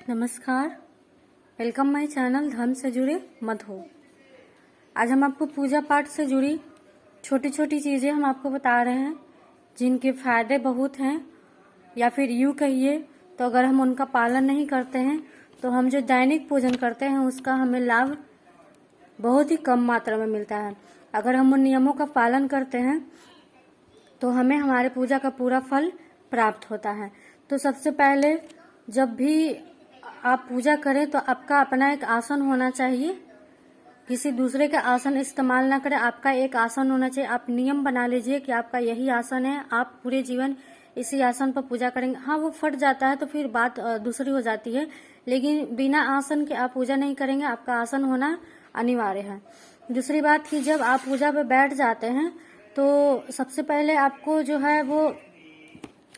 नमस्कार, welcome my channel धर्म से जुड़े मत हो। आज हम आपको पूजा पाठ से जुड़ी छोटी छोटी चीज़ें हम आपको बता रहे हैं जिनके फायदे बहुत हैं, या फिर यूँ कहिए तो अगर हम उनका पालन नहीं करते हैं तो हम जो दैनिक पूजन करते हैं उसका हमें लाभ बहुत ही कम मात्रा में मिलता है। अगर हम उन नियमों का पालन करते हैं तो हमें हमारे पूजा का पूरा फल प्राप्त होता है। तो सबसे पहले जब भी आप पूजा करें तो आपका अपना एक आसन होना चाहिए, किसी दूसरे का आसन इस्तेमाल ना करें। आपका एक आसन होना चाहिए। आप नियम बना लीजिए कि आपका यही आसन है, आप पूरे जीवन इसी आसन पर पूजा करेंगे। हाँ, वो फट जाता है तो फिर बात दूसरी हो जाती है, लेकिन बिना आसन के आप पूजा नहीं करेंगे। आपका आसन होना अनिवार्य है। दूसरी बात कि जब आप पूजा पे बैठ जाते हैं तो सबसे पहले आपको जो है वो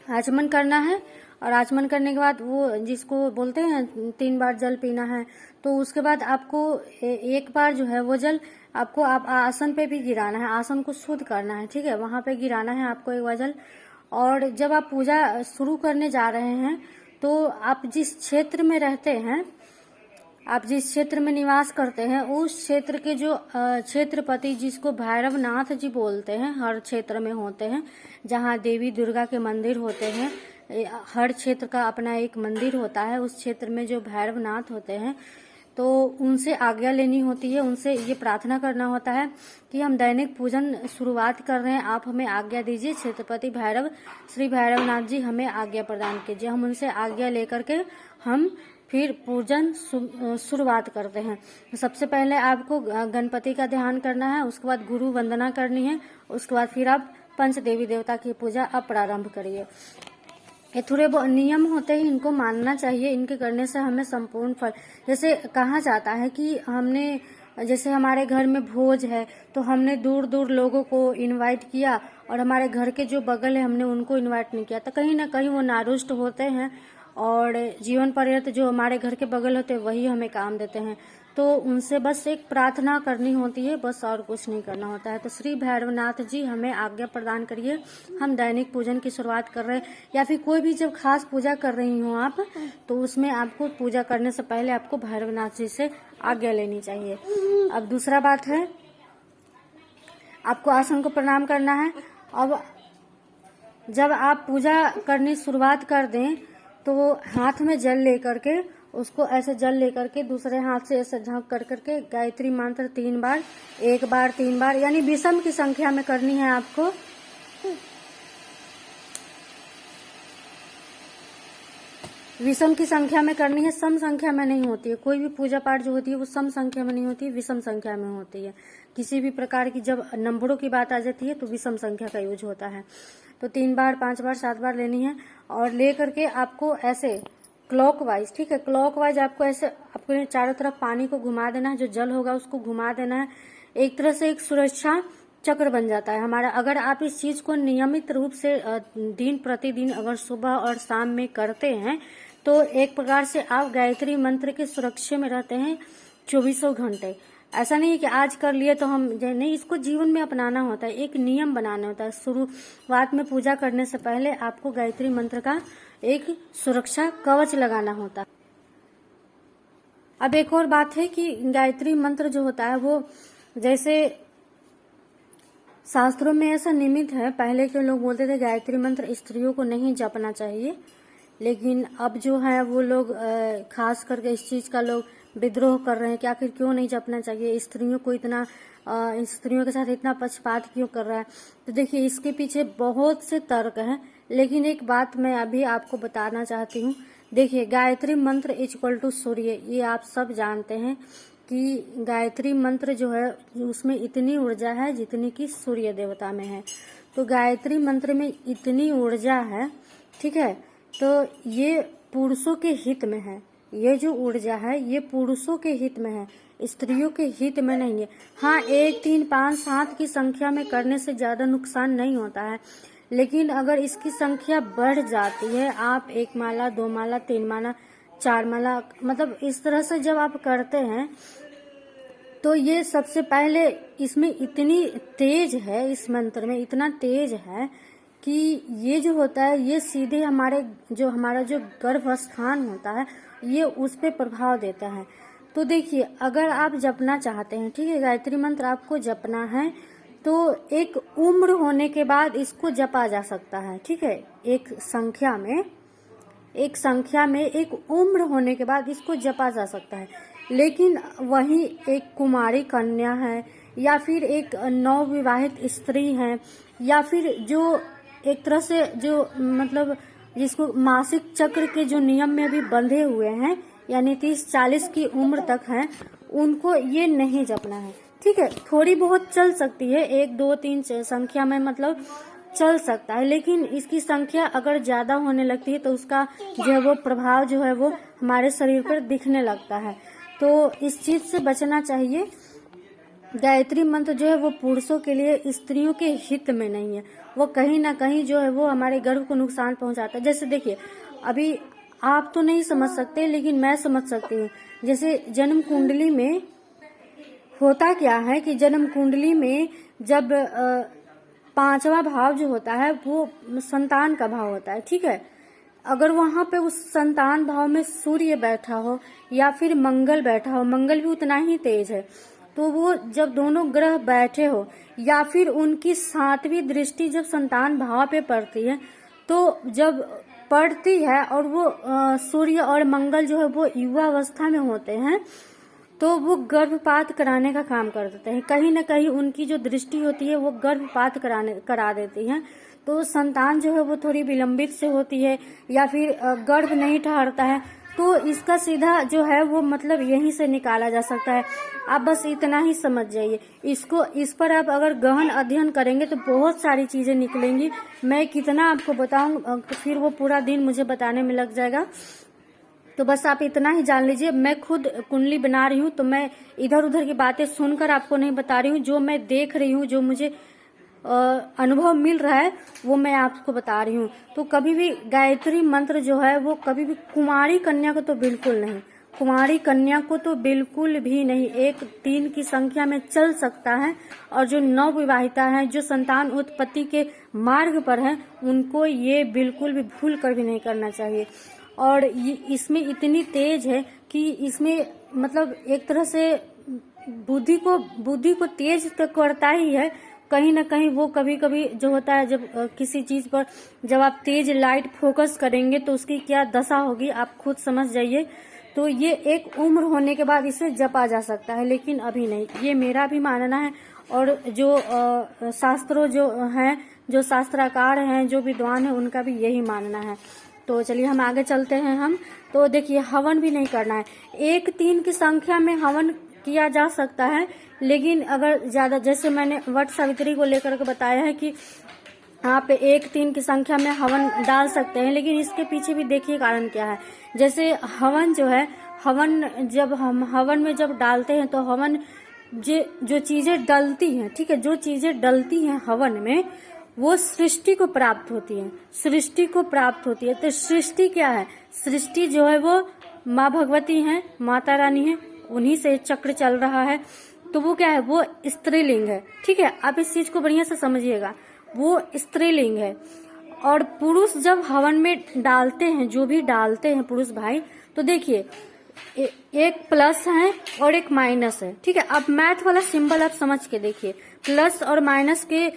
आचमन करना है, और आचमन करने के बाद वो जिसको बोलते हैं 3 बार जल पीना है। तो उसके बाद आपको एक बार जो है वो जल आपको आप आसन पे भी गिराना है, आसन को शुद्ध करना है, ठीक है, वहां पे गिराना है आपको एक बार जल। और जब आप पूजा शुरू करने जा रहे हैं तो आप जिस क्षेत्र में रहते हैं, आप जिस क्षेत्र में निवास करते हैं उस क्षेत्र के जो क्षेत्रपति, जिसको भैरवनाथ जी बोलते हैं, हर क्षेत्र में होते हैं। जहाँ देवी दुर्गा के मंदिर होते हैं, हर क्षेत्र का अपना एक मंदिर होता है। उस क्षेत्र में जो भैरवनाथ होते हैं तो उनसे आज्ञा लेनी होती है, उनसे ये प्रार्थना करना होता है कि हम दैनिक पूजन शुरुआत कर रहे हैं, आप हमें आज्ञा दीजिए। क्षेत्रपति भैरव श्री भैरवनाथ जी हमें आज्ञा प्रदान कीजिए। हम उनसे आज्ञा लेकर के हम फिर पूजन शुरुआत करते हैं। सबसे पहले आपको गणपति का ध्यान करना है, उसके बाद गुरु वंदना करनी है, उसके बाद फिर आप पंच देवी देवता की पूजा अब प्रारंभ करिए। ये थोड़े नियम होते हैं, इनको मानना चाहिए। इनके करने से हमें संपूर्ण फल, जैसे कहा जाता है कि हमने, जैसे हमारे घर में भोज है तो हमने दूर दूर लोगों को इनवाइट किया और हमारे घर के जो बगल है हमने उनको इनवाइट नहीं किया, तो कहीं ना कहीं वो नारुष्ट होते हैं और जीवन पर्यंत जो हमारे घर के बगल होते हैं वही हमें काम देते हैं। तो उनसे बस एक प्रार्थना करनी होती है, बस और कुछ नहीं करना होता है। तो श्री भैरवनाथ जी हमें आज्ञा प्रदान करिए। हम दैनिक पूजन की शुरुआत कर रहे हैं, या फिर कोई भी जब खास पूजा कर रही हो आप, तो उसमें आपको पूजा करने से पहले आपको भैरवनाथ जी से आज्ञा लेनी चाहिए। अब दूसरा बात है, आपको आसन को प्रणाम करना है। अब जब आप पूजा करनी शुरुआत कर दें तो हाथ में जल लेकर के, उसको ऐसे जल लेकर के दूसरे हाथ से ऐसे ढक कर करके गायत्री मंत्र 3 बार, 1 बार 3 बार, यानी विषम की संख्या में करनी है आपको। विषम की संख्या में करनी है, सम संख्या में नहीं होती है। कोई भी पूजा पाठ जो होती है वो सम संख्या में नहीं होती है, विषम संख्या में होती है। किसी भी प्रकार की जब नंबरों की बात आ जाती है तो विषम संख्या का यूज होता है। तो 3 बार 5 बार 7 बार लेनी है, और ले करके आपको ऐसे क्लॉकवाइज, ठीक है, क्लॉकवाइज आपको ऐसे आपको चारों तरफ पानी को घुमा देना है, जो जल होगा उसको घुमा देना है। एक तरह से एक सुरक्षा चक्र बन जाता है हमारा। अगर आप इस चीज को नियमित रूप से दिन प्रतिदिन अगर सुबह और शाम में करते हैं तो एक प्रकार से आप गायत्री मंत्र के सुरक्षा में रहते हैं 24 घंटे। ऐसा नहीं है कि आज कर लिए तो हम नहीं, इसको जीवन में अपनाना होता है, एक नियम बनाना होता है। शुरुआत में पूजा करने से पहले आपको गायत्री मंत्र का एक सुरक्षा कवच लगाना होता है। अब एक और बात है कि गायत्री मंत्र जो होता है वो, जैसे शास्त्रों में ऐसा निमित्त है, पहले के लोग बोलते थे गायत्री मंत्र स्त्रियों को नहीं जपना चाहिए, लेकिन अब जो है वो लोग खास करके इस चीज का लोग विद्रोह कर रहे हैं कि आखिर क्यों नहीं जपना चाहिए, स्त्रियों को इतना स्त्रियों के साथ इतना पक्षपात क्यों कर रहा है। तो देखिए इसके पीछे बहुत से तर्क हैं, लेकिन एक बात मैं अभी आपको बताना चाहती हूँ। देखिए गायत्री मंत्र इक्वल टू सूर्य, ये आप सब जानते हैं कि गायत्री मंत्र जो है उसमें इतनी ऊर्जा है जितनी कि सूर्य देवता में है। तो गायत्री मंत्र में इतनी ऊर्जा है, ठीक है, तो ये पुरुषों के हित में है। ये जो ऊर्जा है ये पुरुषों के हित में है, स्त्रियों के हित में नहीं है। हाँ, 1 3 5 7 की संख्या में करने से ज्यादा नुकसान नहीं होता है, लेकिन अगर इसकी संख्या बढ़ जाती है, आप 1 माला 2 माला 3 माला 4 माला, मतलब इस तरह से जब आप करते हैं तो ये सबसे पहले इसमें इतनी तेज है, इस मंत्र में इतना तेज है कि ये जो होता है ये सीधे हमारा जो गर्भ स्थान होता है ये उस पे प्रभाव देता है। तो देखिए, अगर आप जपना चाहते हैं, ठीक है, गायत्री मंत्र आपको जपना है तो एक उम्र होने के बाद इसको जपा जा सकता है, ठीक है। एक संख्या में एक उम्र होने के बाद इसको जपा जा सकता है। लेकिन वही एक कुमारी कन्या है या फिर एक नवविवाहित स्त्री है या फिर जो एक तरह से जो मतलब जिसको मासिक चक्र के जो नियम में अभी बंधे हुए हैं यानी 30-40 की उम्र तक है, उनको ये नहीं जपना है, ठीक है। थोड़ी बहुत चल सकती है, 1 2 3 संख्या में मतलब चल सकता है, लेकिन इसकी संख्या अगर ज्यादा होने लगती है तो उसका जो है वो प्रभाव जो है वो हमारे शरीर पर दिखने लगता है। तो इस चीज से बचना चाहिए। गायत्री मंत्र जो है वो पुरुषों के लिए स्त्रियों के हित में नहीं है, वो कहीं ना कहीं जो है वो हमारे गर्भ को नुकसान पहुंचाता है। जैसे देखिए, अभी आप तो नहीं समझ सकते लेकिन मैं समझ सकती हूँ। जैसे जन्म कुंडली में होता क्या है कि जन्म कुंडली में जब 5वां भाव जो होता है वो संतान का भाव होता है, ठीक है। अगर वहां पे उस संतान भाव में सूर्य बैठा हो या फिर मंगल बैठा हो, मंगल भी उतना ही तेज है, तो वो जब दोनों ग्रह बैठे हो या फिर उनकी 7वीं दृष्टि जब संतान भाव पे पड़ती है, तो जब पड़ती है और वो सूर्य और मंगल जो है वो युवा अवस्था में होते हैं तो वो गर्भपात कराने का काम कर देते हैं। कहीं ना कहीं उनकी जो दृष्टि होती है वो गर्भपात करा देती है, तो संतान जो है वो थोड़ी विलंबित से होती है या फिर गर्भ नहीं ठहरता है। तो इसका सीधा जो है वो मतलब यहीं से निकाला जा सकता है। आप बस इतना ही समझ जाइए। इस पर आप अगर गहन अध्ययन करेंगे तो बहुत सारी चीजें निकलेंगी। मैं कितना आपको बताऊं फिर वो पूरा दिन मुझे बताने में लग जाएगा। तो बस आप इतना ही जान लीजिए, मैं खुद कुंडली बना रही हूँ तो मैं इधर उधर की बातें सुनकर आपको नहीं बता रही हूँ। जो मैं देख रही हूँ, जो मुझे अनुभव मिल रहा है वो मैं आपको बता रही हूँ। तो कभी भी गायत्री मंत्र जो है वो कभी भी कुमारी कन्या को तो बिल्कुल नहीं, कुमारी कन्या को तो बिल्कुल भी नहीं। 1 3 की संख्या में चल सकता है, और जो नवविवाहिता है, जो संतान उत्पत्ति के मार्ग पर है, उनको ये बिल्कुल भी भूल कर भी नहीं करना चाहिए। और ये इसमें इतनी तेज है कि इसमें मतलब एक तरह से बुद्धि को तेज तो करता ही है। कहीं ना कहीं वो कभी कभी जो होता है, जब किसी चीज पर जब आप तेज लाइट फोकस करेंगे तो उसकी क्या दशा होगी आप खुद समझ जाइए। तो ये एक उम्र होने के बाद इसे जपा जा सकता है, लेकिन अभी नहीं। ये मेरा भी मानना है, और जो शास्त्रों जो हैं, जो शास्त्राकार हैं, जो विद्वान हैं, उनका भी यही मानना है। तो चलिए हम आगे चलते हैं। हम तो देखिए, हवन भी नहीं करना है। 1 3 की संख्या में हवन किया जा सकता है, लेकिन अगर ज्यादा, जैसे मैंने वट सावित्री को लेकर के बताया है कि आप 1 3 की संख्या में हवन डाल सकते हैं, लेकिन इसके पीछे भी देखिए कारण क्या है। जैसे हवन जो है, जब हम हवन में जब डालते हैं तो हवन जो चीजें डलती हैं, ठीक है, जो चीजें डलती हैं हवन में, वो सृष्टि को प्राप्त होती है, सृष्टि को प्राप्त होती है। तो सृष्टि क्या है? सृष्टि जो है वो माँ भगवती हैं, माता रानी है, उन्हीं से चक्र चल रहा है। तो वो क्या है? वो स्त्रीलिंग है, ठीक है। आप इस चीज को बढ़िया से समझिएगा, वो स्त्रीलिंग है। और पुरुष जब हवन में डालते हैं, जो भी डालते हैं पुरुष भाई, तो देखिए एक प्लस है और एक माइनस है, ठीक है। अब मैथ वाला सिंबल आप समझ के देखिए, प्लस और माइनस के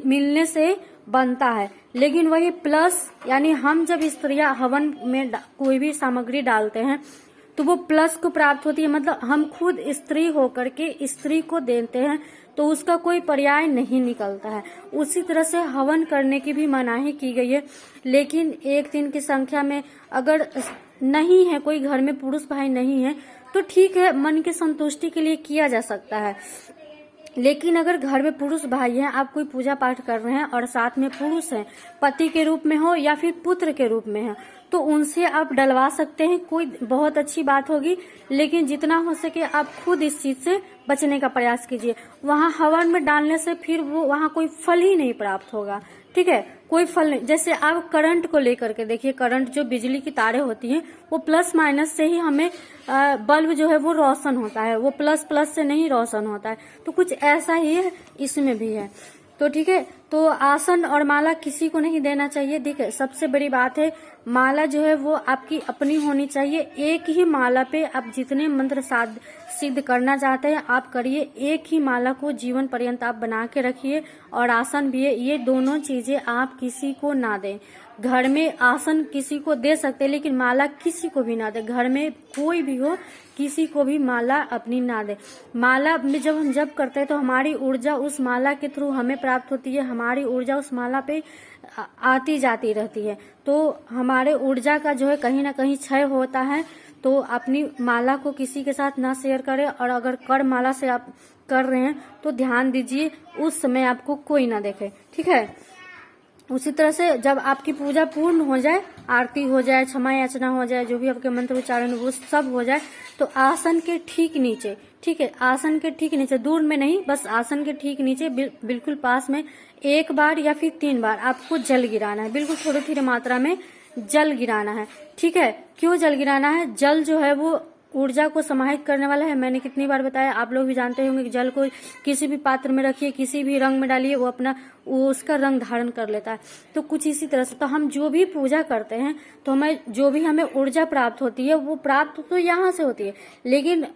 मिलने से बनता है। लेकिन वही प्लस, यानी हम जब स्त्रियां हवन में कोई भी सामग्री डालते हैं तो वो प्लस को प्राप्त होती है, मतलब हम खुद स्त्री होकर के स्त्री को देते हैं, तो उसका कोई पर्याय नहीं निकलता है। उसी तरह से हवन करने की भी मनाही की गई है। लेकिन 1 3 की संख्या में अगर नहीं है, कोई घर में पुरुष भाई नहीं है, तो ठीक है, मन की संतुष्टि के लिए किया जा सकता है। लेकिन अगर घर में पुरुष भाई हैं, आप कोई पूजा पाठ कर रहे हैं और साथ में पुरुष हैं, पति के रूप में हो या फिर पुत्र के रूप में है, तो उनसे आप डलवा सकते हैं, कोई बहुत अच्छी बात होगी। लेकिन जितना हो सके आप खुद इस चीज से बचने का प्रयास कीजिए। वहां हवन में डालने से फिर वो वहां कोई फल ही नहीं प्राप्त होगा, ठीक है, कोई फल नहीं। जैसे आप करंट को लेकर के देखिए, करंट जो बिजली की तारें होती हैं, वो प्लस माइनस से ही हमें बल्ब जो है वो रोशन होता है, वो प्लस प्लस से नहीं रोशन होता है। तो कुछ ऐसा ही है, इसमें भी है। तो ठीक है, तो आसन और माला किसी को नहीं देना चाहिए। देखिए सबसे बड़ी बात है, माला जो है वो आपकी अपनी होनी चाहिए। एक ही माला पे आप जितने मंत्र सिद्ध करना चाहते हैं आप करिए। एक ही माला को जीवन पर्यंत आप बना के रखिए, और आसन भी है, ये दोनों चीजें आप किसी को ना दें। घर में आसन किसी को दे सकते हैं, लेकिन माला किसी को भी ना दे। घर में कोई भी हो, किसी को भी माला अपनी ना दे। माला में जब हम जप करते हैं तो हमारी ऊर्जा उस माला के थ्रू हमें प्राप्त होती है, हमारी ऊर्जा उस माला पे आती जाती रहती है। तो हमारे ऊर्जा का जो है कहीं ना कहीं क्षय होता है। तो अपनी माला को किसी के साथ ना शेयर करें, और अगर कर माला से आप कर रहे हैं तो ध्यान दीजिए उस समय आपको कोई ना देखे, ठीक है। उसी तरह से जब आपकी पूजा पूर्ण हो जाए, आरती हो जाए, क्षमा याचना हो जाए, जो भी आपके मंत्र उच्चारण वो सब हो जाए, तो आसन के ठीक नीचे, ठीक है, आसन के ठीक नीचे, दूर में नहीं, बस आसन के ठीक नीचे बिल्कुल पास में 1 बार या फिर 3 बार आपको जल गिराना है। बिल्कुल थोड़ी थोड़ी मात्रा में जल गिराना है, ठीक है। क्यों जल गिराना है? जल जो है वो ऊर्जा को समाहित करने वाला है। मैंने कितनी बार बताया, आप लोग भी जानते होंगे कि जल को किसी भी पात्र में रखिए, किसी भी रंग में डालिए, वो उसका रंग धारण कर लेता है। तो कुछ इसी तरह से तो हम जो भी पूजा करते हैं तो हमें ऊर्जा प्राप्त होती है, वो प्राप्त तो यहाँ से होती है, लेकिन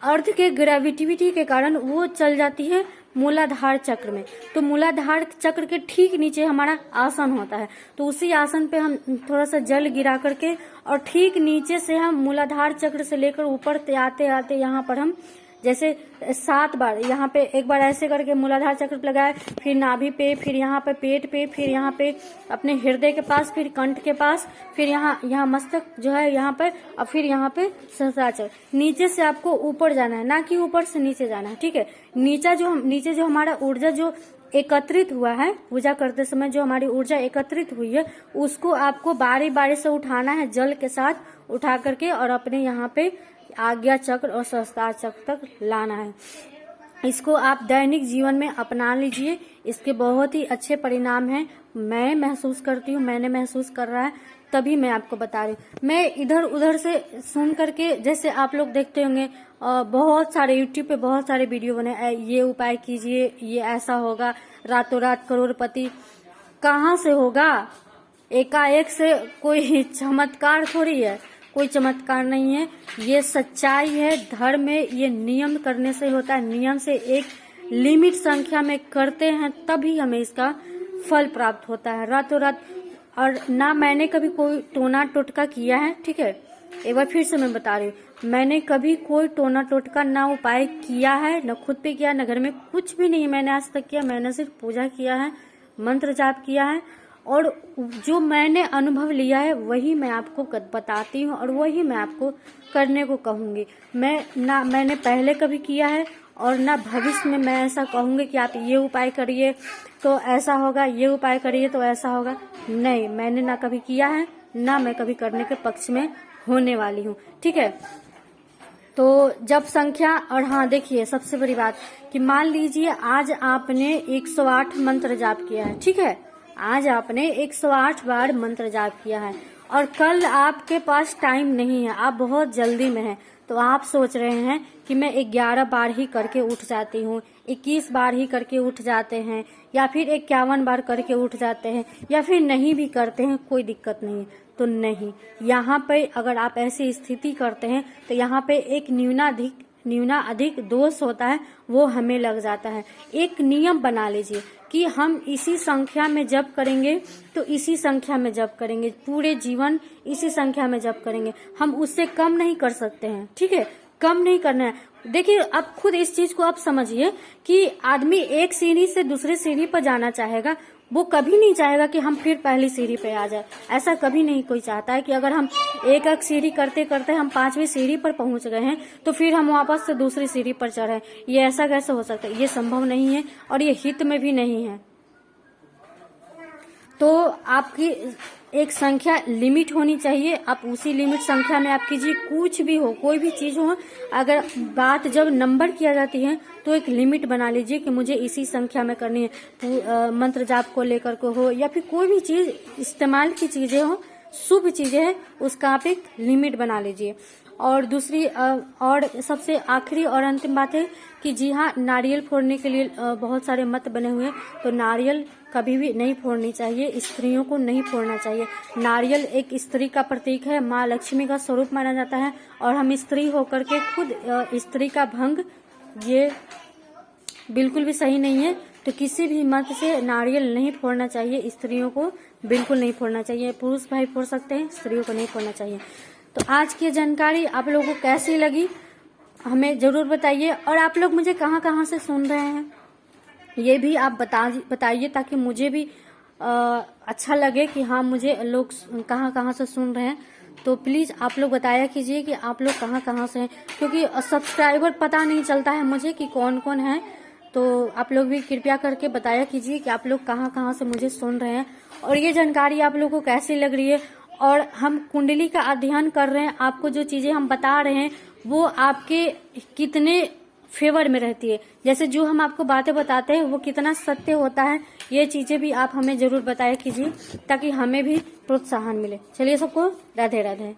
अर्थ के ग्रेविटिविटी के कारण वो चल जाती है मूलाधार चक्र में। तो मूलाधार चक्र के ठीक नीचे हमारा आसन होता है। तो उसी आसन पे हम थोड़ा सा जल गिरा करके, और ठीक नीचे से हम मूलाधार चक्र से लेकर ऊपर आते आते यहाँ पर हम जैसे 7 बार, यहाँ पे एक बार ऐसे करके मूलाधार चक्र पे लगाए, फिर नाभि पे, फिर यहाँ पे पेट पे, फिर यहाँ पे अपने हृदय के पास, फिर कंठ के पास, फिर यहाँ मस्तक जो है यहाँ पे, और फिर यहाँ पे सहस्त्राचल। नीचे से आपको ऊपर जाना है, ना कि ऊपर से नीचे जाना है, ठीक है। नीचे जो हमारा ऊर्जा जो एकत्रित हुआ है पूजा करते समय, जो हमारी ऊर्जा एकत्रित हुई है, उसको आपको बारी बारी से उठाना है, जल के साथ उठा करके, और अपने यहाँ पे आज्ञा चक्र और सहस्त्रार चक्र तक लाना है। इसको आप दैनिक जीवन में अपना लीजिए, इसके बहुत ही अच्छे परिणाम हैं। मैं महसूस करती हूँ, मैंने महसूस कर रहा है, तभी मैं आपको बता रही हूँ। मैं इधर उधर से सुन करके, जैसे आप लोग देखते होंगे बहुत सारे यूट्यूब पे बहुत सारे वीडियो बने, ये उपाय कीजिए, ये ऐसा होगा, रातों रात करोड़पति। कहाँ से होगा? एकाएक से कोई चमत्कार थोड़ी है, कोई चमत्कार नहीं है, ये सच्चाई है। धर्म में ये नियम करने से होता है, नियम से एक लिमिट संख्या में करते हैं तभी हमें इसका फल प्राप्त होता है, रातों रात। और ना मैंने कभी कोई टोना टोटका किया है, ठीक है, एक बार फिर से मैं बता रही हूँ, मैंने कभी कोई टोना टोटका ना उपाय किया है, न खुद पे किया, न घर में, कुछ भी नहीं मैंने आज तक किया। मैंने सिर्फ पूजा किया है, मंत्र जाप किया है, और जो मैंने अनुभव लिया है वही मैं आपको बताती हूँ, और वही मैं आपको करने को कहूँगी। मैंने पहले कभी किया है, और ना भविष्य में मैं ऐसा कहूँगी कि आप ये उपाय करिए तो ऐसा होगा, ये उपाय करिए तो ऐसा होगा। नहीं, मैंने ना कभी किया है, ना मैं कभी करने के पक्ष में होने वाली हूँ, ठीक है। तो जब संख्या, और हाँ देखिए सबसे बड़ी बात कि मान लीजिए आज आपने 108 मंत्र जाप किया है, ठीक है, आज आपने 108 बार मंत्र जाप किया है, और कल आपके पास टाइम नहीं है, आप बहुत जल्दी में हैं, तो आप सोच रहे हैं कि मैं 11 बार ही करके उठ जाती हूँ, 21 बार ही करके उठ जाते हैं, या फिर 51 बार करके उठ जाते हैं, या फिर नहीं भी करते हैं, कोई दिक्कत नहीं है। तो नहीं, यहाँ पे अगर आप ऐसी स्थिति करते हैं तो यहाँ पे एक न्यूना अधिक दोष होता है, वो हमें लग जाता है। एक नियम बना लीजिए कि हम इसी संख्या में जप करेंगे, तो इसी संख्या में जप करेंगे, पूरे जीवन इसी संख्या में जप करेंगे, हम उससे कम नहीं कर सकते हैं, ठीक है, कम नहीं करना है। देखिए आप खुद इस चीज को आप समझिए कि आदमी एक सीढ़ी से दूसरी सीढ़ी पर जाना चाहेगा, वो कभी नहीं चाहेगा कि हम फिर पहली सीढ़ी पे आ जाए। ऐसा कभी नहीं कोई चाहता है कि अगर हम एक सीढ़ी करते करते हम 5वीं सीढ़ी पर पहुंच गए हैं तो फिर हम वापस से दूसरी सीढ़ी पर चढ़े। ये ऐसा कैसे हो सकता है? ये संभव नहीं है, और ये हित में भी नहीं है। तो आपकी एक संख्या लिमिट होनी चाहिए, आप उसी लिमिट संख्या में आप कीजिए, कुछ भी हो, कोई भी चीज हो। अगर बात जब नंबर किया जाती है तो एक लिमिट बना लीजिए कि मुझे इसी संख्या में करनी है। मंत्र जाप को लेकर को हो, या फिर कोई भी चीज इस्तेमाल की चीजें हो, शुभ चीजें हैं, उसका आप एक लिमिट बना लीजिए। और दूसरी और सबसे आखिरी और अंतिम बात है कि जी हाँ, नारियल फोड़ने के लिए बहुत सारे मत बने हुए हैं, तो नारियल कभी भी नहीं फोड़नी चाहिए, स्त्रियों को नहीं फोड़ना चाहिए। नारियल एक स्त्री का प्रतीक है, माँ लक्ष्मी का स्वरूप माना जाता है और हम स्त्री होकर के खुद स्त्री का भंग, ये बिल्कुल भी सही नहीं है। तो किसी भी मत से नारियल नहीं फोड़ना चाहिए, स्त्रियों को बिल्कुल नहीं फोड़ना चाहिए। पुरुष भाई फोड़ सकते हैं, स्त्रियों को नहीं फोड़ना चाहिए। तो आज की जानकारी आप लोगों को कैसी लगी हमें जरूर बताइए, और आप लोग मुझे कहाँ कहाँ से सुन रहे हैं ये भी आप बताइए, ताकि मुझे भी अच्छा लगे कि हाँ मुझे लोग कहाँ कहाँ से सुन रहे हैं। तो प्लीज आप लोग बताया कीजिए कि आप लोग कहाँ कहाँ से हैं, क्योंकि सब्सक्राइबर पता नहीं चलता है मुझे कि कौन कौन है। तो आप लोग भी कृपया करके बताया कीजिए कि आप लोग कहाँ कहाँ से मुझे सुन रहे हैं और ये जानकारी आप लोगों को कैसी लग रही है। और हम कुंडली का अध्ययन कर रहे हैं, आपको जो चीजें हम बता रहे हैं वो आपके कितने फेवर में रहती है, जैसे जो हम आपको बातें बताते हैं वो कितना सत्य होता है, ये चीजें भी आप हमें जरूर बताया कीजिए ताकि हमें भी प्रोत्साहन मिले। चलिए सबको राधे राधे।